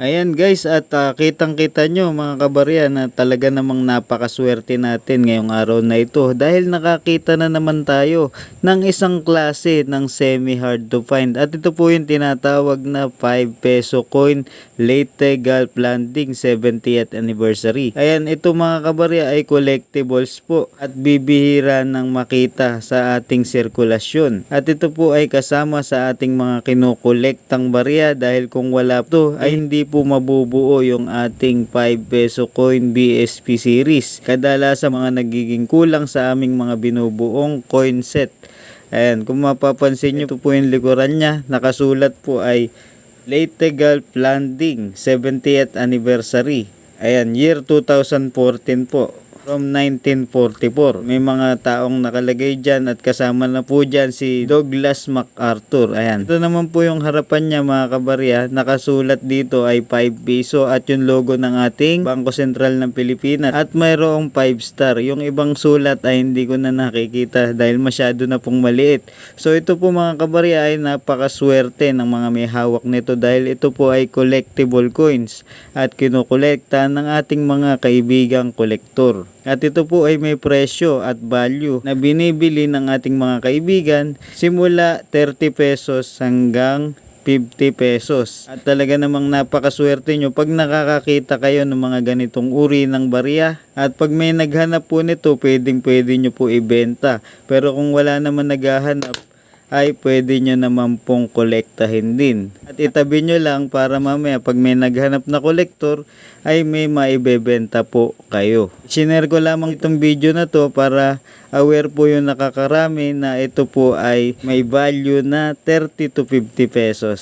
Ayan guys, at kitang-kita nyo mga kabarya na talaga namang napakaswerte natin ngayong araw na ito dahil nakakita na naman tayo ng isang klase ng semi-hard to find. At ito po yung tinatawag na 5 peso coin Leyte Gulf Landing 70th anniversary. Ayan, ito mga kabarya ay collectibles po at bibihira ng makita sa ating sirkulasyon. At ito po ay kasama sa ating mga kinukolektang barya dahil kung wala to ay hindi po mabubuo yung ating 5 peso coin BSP series. Kadalasan mga nagiging kulang sa aming mga binubuong coin set. Ayan, kung mapapansin nyo, ito po yung likuran niya. Nakasulat po ay Leyte Gulf Landing 70th anniversary. Ayan, year 2014 po. From 1944. May mga taong nakalagay dyan at kasama na po dyan si Douglas MacArthur. Ayan. Ito naman po yung harapan niya mga kabarya. Nakasulat dito ay 5 peso at yung logo ng ating Bangko Sentral ng Pilipinas. At mayroong 5 star. Yung ibang sulat ay hindi ko na nakikita dahil masyado na pong maliit. So ito po mga kabarya ay napakaswerte ng mga may hawak nito dahil ito po ay collectible coins at kinukolekta ng ating mga kaibigang kolektor. At ito po ay may presyo at value na binibili ng ating mga kaibigan simula 30 pesos hanggang 50 pesos. At talaga namang napakaswerte nyo pag nakakakita kayo ng mga ganitong uri ng barya. At pag may naghanap po nito, pwede nyo po ibenta. Pero kung wala naman naghahanap, ay pwede nyo naman pong kolektahin din. At itabi nyo lang para mamaya pag may naghanap na kolektor ay may maibebenta po kayo. Sinare ko lamang itong video na to para aware po yung nakakarami na ito po ay may value na 30 to 50 pesos.